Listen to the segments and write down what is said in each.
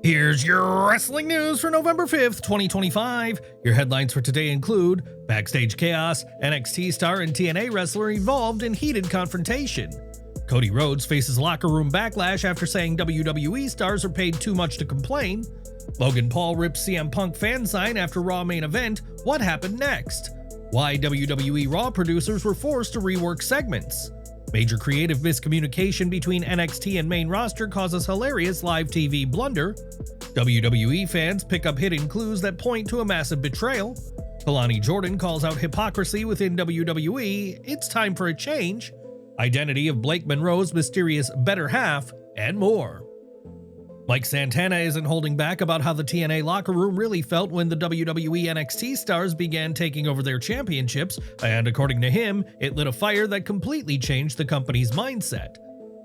Here's your wrestling news for November 5th, 2025. Your headlines for today include Backstage Chaos, NXT star and TNA wrestler involved in heated confrontation. Cody Rhodes faces locker room backlash after saying WWE stars are paid too much to complain. Logan Paul rips CM Punk fan sign after Raw main event. What happened next? Why WWE Raw producers were forced to rework segments. Major creative miscommunication between NXT and main roster causes hilarious live TV blunder. WWE fans pick up hidden clues that point to a massive betrayal. Kelani Jorgan calls out hypocrisy within WWE. It's time for a change. Identity of Blake Monroe's mysterious better half, and more. Mike Santana isn't holding back about how the TNA locker room really felt when the WWE NXT stars began taking over their championships, and according to him, it lit a fire that completely changed the company's mindset.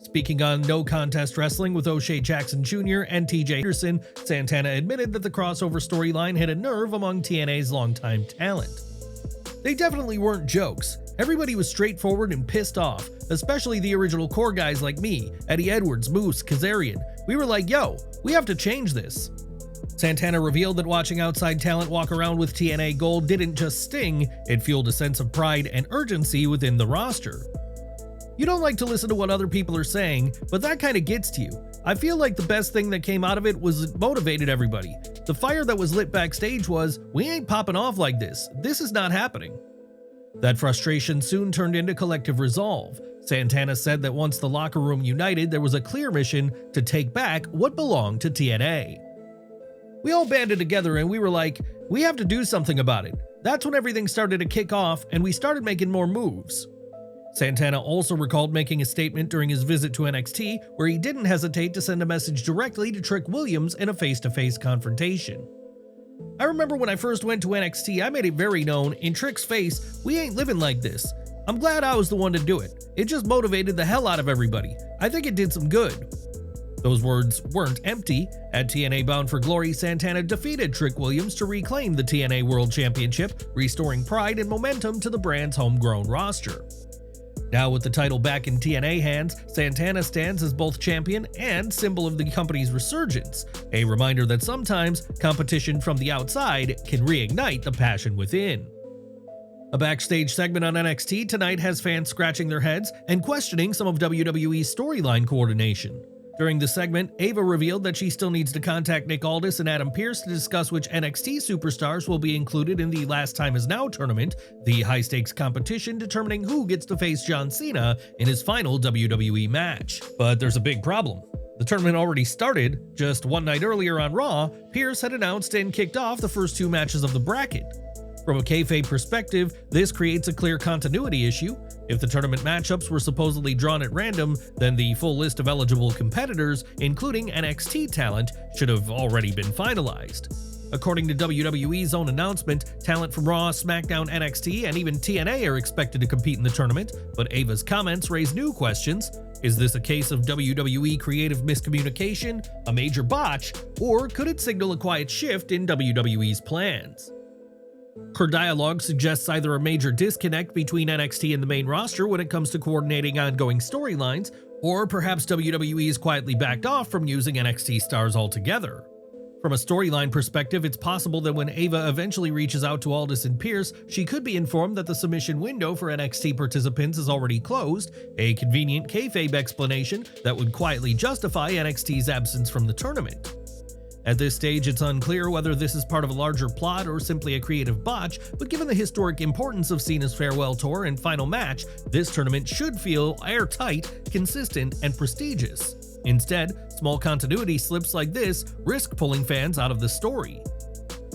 Speaking on No Contest Wrestling with O'Shea Jackson Jr. and TJ Anderson, Santana admitted that the crossover storyline hit a nerve among TNA's longtime talent. They definitely weren't jokes. Everybody was straightforward and pissed off, especially the original core guys like me, Eddie Edwards, Moose, Kazarian. We were like, yo, we have to change this. Santana revealed that watching outside talent walk around with TNA gold didn't just sting, it fueled a sense of pride and urgency within the roster. You don't like to listen to what other people are saying, but that kind of gets to you. I feel like the best thing that came out of it was it motivated everybody. The fire that was lit backstage was, we ain't popping off like this. This is not happening. That frustration soon turned into collective resolve. Santana said that once the locker room united, there was a clear mission to take back what belonged to TNA. We all banded together and we were like, we have to do something about it. That's when everything started to kick off and we started making more moves. Santana also recalled making a statement during his visit to NXT where he didn't hesitate to send a message directly to Trick Williams in a face-to-face confrontation. I remember when I first went to NXT, I made it very known, in Trick's face, we ain't living like this. I'm glad I was the one to do it. It just motivated the hell out of everybody. I think it did some good. Those words weren't empty. At TNA Bound for Glory, Santana defeated Trick Williams to reclaim the TNA World Championship, restoring pride and momentum to the brand's homegrown roster. Now with the title back in TNA hands, Santana stands as both champion and symbol of the company's resurgence, a reminder that sometimes competition from the outside can reignite the passion within. A backstage segment on NXT tonight has fans scratching their heads and questioning some of WWE's storyline coordination. During the segment, Ava revealed that she still needs to contact Nick Aldis and Adam Pearce to discuss which NXT superstars will be included in the Last Time Is Now tournament, the high-stakes competition determining who gets to face John Cena in his final WWE match. But there's a big problem. The tournament already started. Just one night earlier on Raw, Pearce had announced and kicked off the first two matches of the bracket. From a kayfabe perspective, this creates a clear continuity issue. If the tournament matchups were supposedly drawn at random, then the full list of eligible competitors, including NXT talent, should have already been finalized. According to WWE's own announcement, talent from Raw, SmackDown, NXT, and even TNA are expected to compete in the tournament, but Ava's comments raise new questions. Is this a case of WWE creative miscommunication, a major botch, or could it signal a quiet shift in WWE's plans? Her dialogue suggests either a major disconnect between NXT and the main roster when it comes to coordinating ongoing storylines, or perhaps WWE is quietly backed off from using NXT stars altogether. From a storyline perspective, it's possible that when Ava eventually reaches out to Aldis and Pearce, she could be informed that the submission window for NXT participants is already closed, a convenient kayfabe explanation that would quietly justify NXT's absence from the tournament. At this stage, it's unclear whether this is part of a larger plot or simply a creative botch, but given the historic importance of Cena's farewell tour and final match, this tournament should feel airtight, consistent, and prestigious. Instead, small continuity slips like this risk pulling fans out of the story.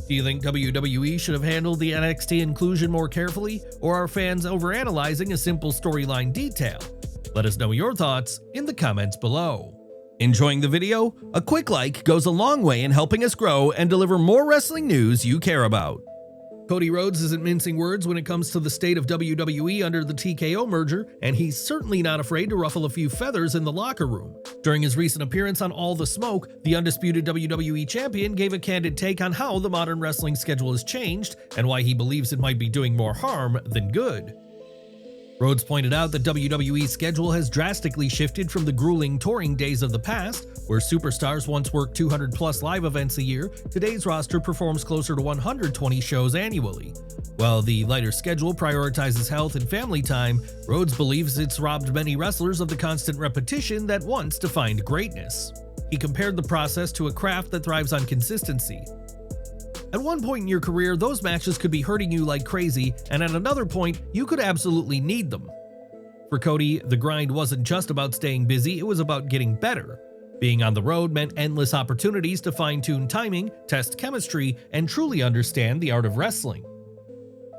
Do you think WWE should have handled the NXT inclusion more carefully, or are fans overanalyzing a simple storyline detail? Let us know your thoughts in the comments below. Enjoying the video? A quick like goes a long way in helping us grow and deliver more wrestling news you care about. Cody Rhodes isn't mincing words when it comes to the state of WWE under the TKO merger, and he's certainly not afraid to ruffle a few feathers in the locker room. During his recent appearance on All the Smoke, the undisputed WWE champion gave a candid take on how the modern wrestling schedule has changed and why he believes it might be doing more harm than good. Rhodes pointed out that WWE's schedule has drastically shifted from the grueling touring days of the past, where superstars once worked 200+ live events a year. Today's roster performs closer to 120 shows annually. While the lighter schedule prioritizes health and family time, Rhodes believes it's robbed many wrestlers of the constant repetition that once defined greatness. He compared the process to a craft that thrives on consistency. At one point in your career, those matches could be hurting you like crazy, and at another point, you could absolutely need them. For Cody, the grind wasn't just about staying busy, it was about getting better. Being on the road meant endless opportunities to fine-tune timing, test chemistry, and truly understand the art of wrestling.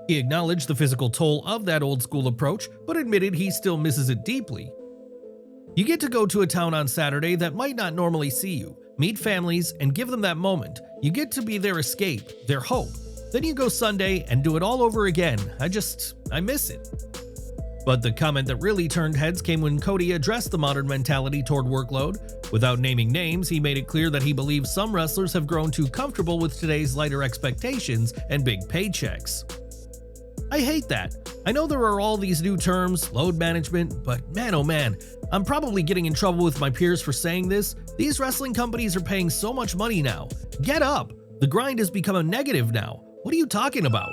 He acknowledged the physical toll of that old-school approach, but admitted he still misses it deeply. You get to go to a town on Saturday that might not normally see you, meet families, and give them that moment. You get to be their escape, their hope. Then you go Sunday and do it all over again. I miss it. But the comment that really turned heads came when Cody addressed the modern mentality toward workload. Without naming names, he made it clear that he believes some wrestlers have grown too comfortable with today's lighter expectations and big paychecks. I hate that. I know there are all these new terms, load management, but man oh man, I'm probably getting in trouble with my peers for saying this. These wrestling companies are paying so much money now. Get up! The grind has become a negative now. What are you talking about?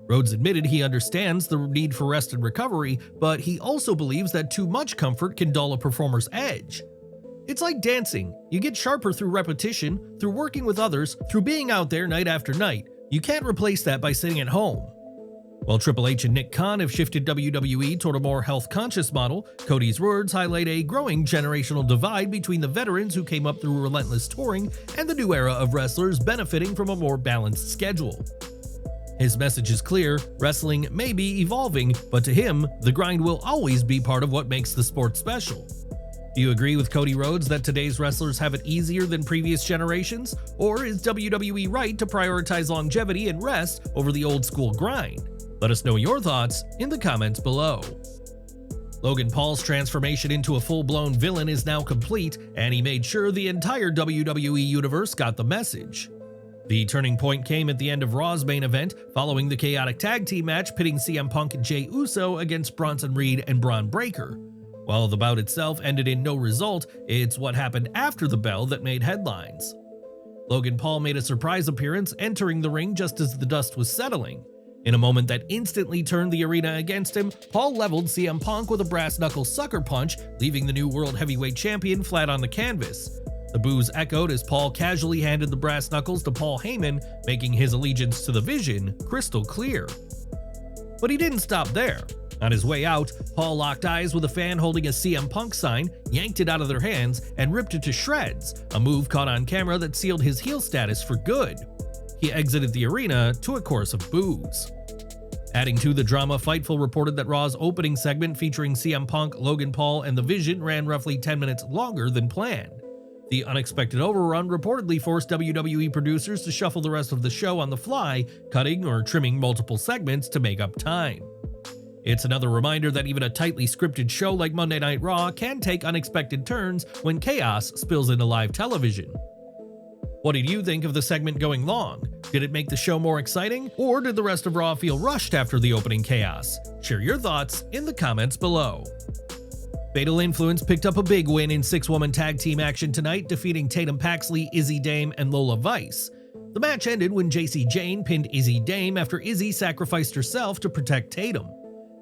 Rhodes admitted he understands the need for rest and recovery, but he also believes that too much comfort can dull a performer's edge. It's like dancing. You get sharper through repetition, through working with others, through being out there night after night. You can't replace that by sitting at home. While Triple H and Nick Khan have shifted WWE toward a more health-conscious model, Cody's words highlight a growing generational divide between the veterans who came up through relentless touring and the new era of wrestlers benefiting from a more balanced schedule. His message is clear: wrestling may be evolving, but to him, the grind will always be part of what makes the sport special. Do you agree with Cody Rhodes that today's wrestlers have it easier than previous generations? Or is WWE right to prioritize longevity and rest over the old-school grind? Let us know your thoughts in the comments below. Logan Paul's transformation into a full-blown villain is now complete, and he made sure the entire WWE universe got the message. The turning point came at the end of Raw's main event, following the chaotic tag team match pitting CM Punk and Jey Uso against Bronson Reed and Braun Breaker. While the bout itself ended in no result, it's what happened after the bell that made headlines. Logan Paul made a surprise appearance, entering the ring just as the dust was settling. In a moment that instantly turned the arena against him, Paul leveled CM Punk with a brass knuckle sucker punch, leaving the new World Heavyweight Champion flat on the canvas. The boos echoed as Paul casually handed the brass knuckles to Paul Heyman, making his allegiance to the Vision crystal clear. But he didn't stop there. On his way out, Paul locked eyes with a fan holding a CM Punk sign, yanked it out of their hands, and ripped it to shreds, a move caught on camera that sealed his heel status for good. He exited the arena to a chorus of boos. Adding to the drama, Fightful reported that Raw's opening segment featuring CM Punk, Logan Paul, and The Vision ran roughly 10 minutes longer than planned. The unexpected overrun reportedly forced WWE producers to shuffle the rest of the show on the fly, cutting or trimming multiple segments to make up time. It's another reminder that even a tightly scripted show like Monday Night Raw can take unexpected turns when chaos spills into live television. What did you think of the segment going long? Did it make the show more exciting, or did the rest of Raw feel rushed after the opening chaos? Share your thoughts in the comments below. Fatal Influence picked up a big win in 6-woman tag team action tonight, defeating Tatum, Paxley, Izzy Dame, and Lola Vice. The match ended when JC Jane pinned Izzy Dame after Izzy sacrificed herself to protect Tatum.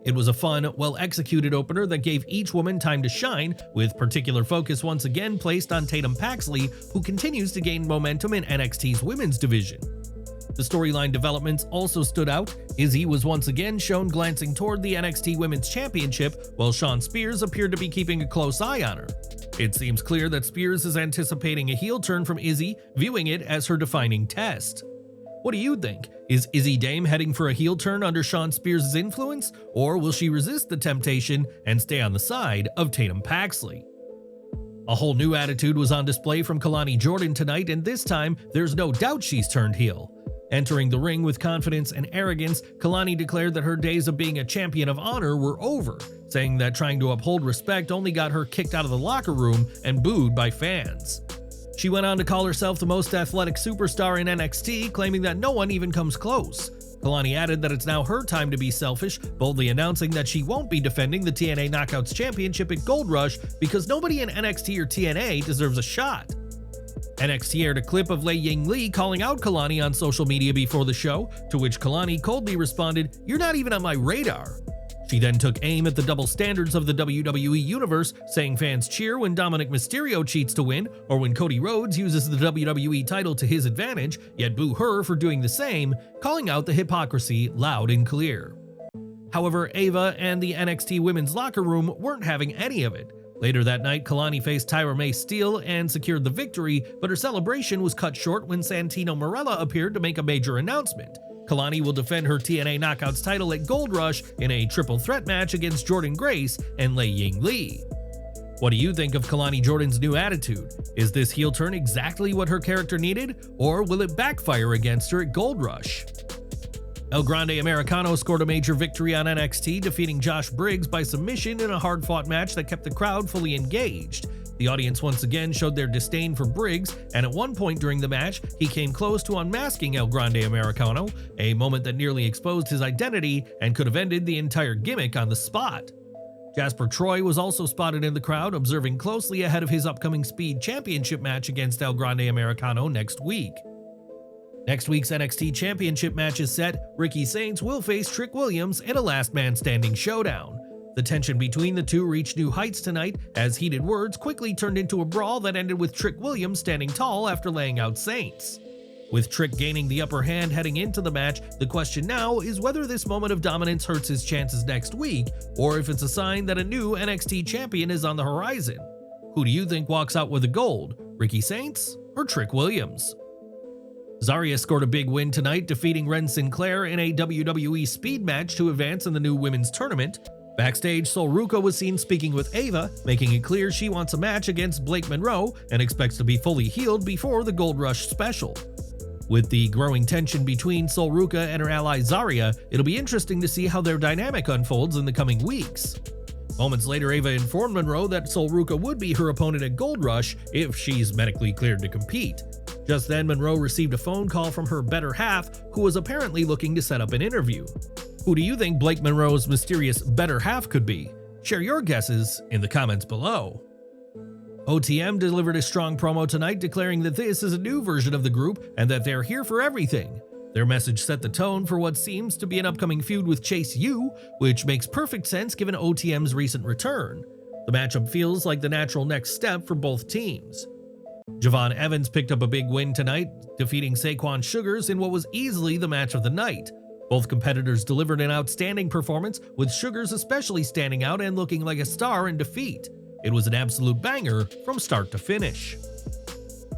It was a fun, well-executed opener that gave each woman time to shine, with particular focus once again placed on Tatum Paxley, who continues to gain momentum in NXT's women's division. The storyline developments also stood out. Izzy was once again shown glancing toward the NXT Women's Championship, while Shawn Spears appeared to be keeping a close eye on her. It seems clear that Spears is anticipating a heel turn from Izzy, viewing it as her defining test. What do you think? Is Izzy Dame heading for a heel turn under Shawn Spears' influence, or will she resist the temptation and stay on the side of Tatum Paxley? A whole new attitude was on display from Kelani Jordan tonight, and this time, there's no doubt she's turned heel. Entering the ring with confidence and arrogance, Kelani declared that her days of being a champion of honor were over, saying that trying to uphold respect only got her kicked out of the locker room and booed by fans. She went on to call herself the most athletic superstar in NXT, claiming that no one even comes close. Kelani added that it's now her time to be selfish, boldly announcing that she won't be defending the TNA Knockouts Championship at Gold Rush because nobody in NXT or TNA deserves a shot. NXT aired a clip of Lei Ying Lee calling out Kelani on social media before the show, to which Kelani coldly responded, "You're not even on my radar." She then took aim at the double standards of the WWE Universe, saying fans cheer when Dominic Mysterio cheats to win, or when Cody Rhodes uses the WWE title to his advantage, yet boo her for doing the same, calling out the hypocrisy loud and clear. However, Ava and the NXT women's locker room weren't having any of it. Later that night, Kelani faced Tyra May Steele and secured the victory, but her celebration was cut short when Santino Marella appeared to make a major announcement. Kelani will defend her TNA Knockouts title at Gold Rush in a triple threat match against Jordynne Grace and Lei Ying Lee. What do you think of Kelani Jordan's new attitude? Is this heel turn exactly what her character needed, or will it backfire against her at Gold Rush? El Grande Americano scored a major victory on NXT, defeating Josh Briggs by submission in a hard-fought match that kept the crowd fully engaged. The audience once again showed their disdain for Briggs, and at one point during the match, he came close to unmasking El Grande Americano, a moment that nearly exposed his identity and could have ended the entire gimmick on the spot. Jasper Troy was also spotted in the crowd, observing closely ahead of his upcoming Speed Championship match against El Grande Americano next week. Next week's NXT Championship match is set. Ricky Saints will face Trick Williams in a last man standing showdown. The tension between the two reached new heights tonight, as heated words quickly turned into a brawl that ended with Trick Williams standing tall after laying out Saints. With Trick gaining the upper hand heading into the match, the question now is whether this moment of dominance hurts his chances next week, or if it's a sign that a new NXT champion is on the horizon. Who do you think walks out with the gold, Ricky Saints or Trick Williams? Zaria scored a big win tonight, defeating Ren Sinclair in a WWE speed match to advance in the new women's tournament. Backstage, Sol Ruca was seen speaking with Ava, making it clear she wants a match against Blake Monroe and expects to be fully healed before the Gold Rush special. With the growing tension between Sol Ruca and her ally Zaria, it'll be interesting to see how their dynamic unfolds in the coming weeks. Moments later, Ava informed Monroe that Sol Ruca would be her opponent at Gold Rush if she's medically cleared to compete. Just then, Monroe received a phone call from her better half, who was apparently looking to set up an interview. Who do you think Blake Monroe's mysterious better half could be? Share your guesses in the comments below. OTM delivered a strong promo tonight, declaring that this is a new version of the group and that they're here for everything. Their message set the tone for what seems to be an upcoming feud with Chase U, which makes perfect sense given OTM's recent return. The matchup feels like the natural next step for both teams. Javon Evans picked up a big win tonight, defeating Saquon Shugars in what was easily the match of the night. Both competitors delivered an outstanding performance, with Shugars especially standing out and looking like a star in defeat. It was an absolute banger from start to finish.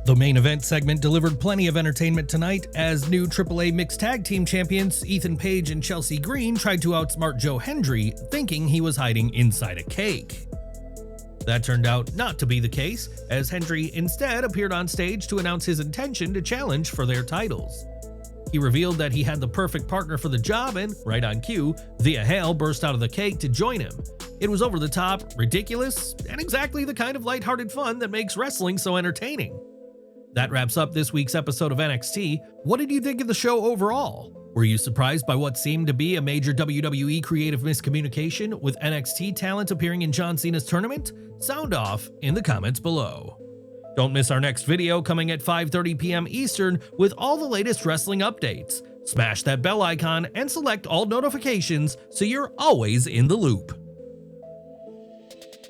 The main event segment delivered plenty of entertainment tonight, as new AAA Mixed Tag Team Champions Ethan Page and Chelsea Green tried to outsmart Joe Hendry, thinking he was hiding inside a cake. That turned out not to be the case, as Hendry instead appeared on stage to announce his intention to challenge for their titles. He revealed that he had the perfect partner for the job and, right on cue, Thea Hale burst out of the cake to join him. It was over the top, ridiculous, and exactly the kind of lighthearted fun that makes wrestling so entertaining. That wraps up this week's episode of NXT. What did you think of the show overall? Were you surprised by what seemed to be a major WWE creative miscommunication, with NXT talent appearing in John Cena's tournament? Sound off in the comments below. Don't miss our next video coming at 5:30 p.m. Eastern with all the latest wrestling updates. Smash that bell icon and select all notifications so you're always in the loop.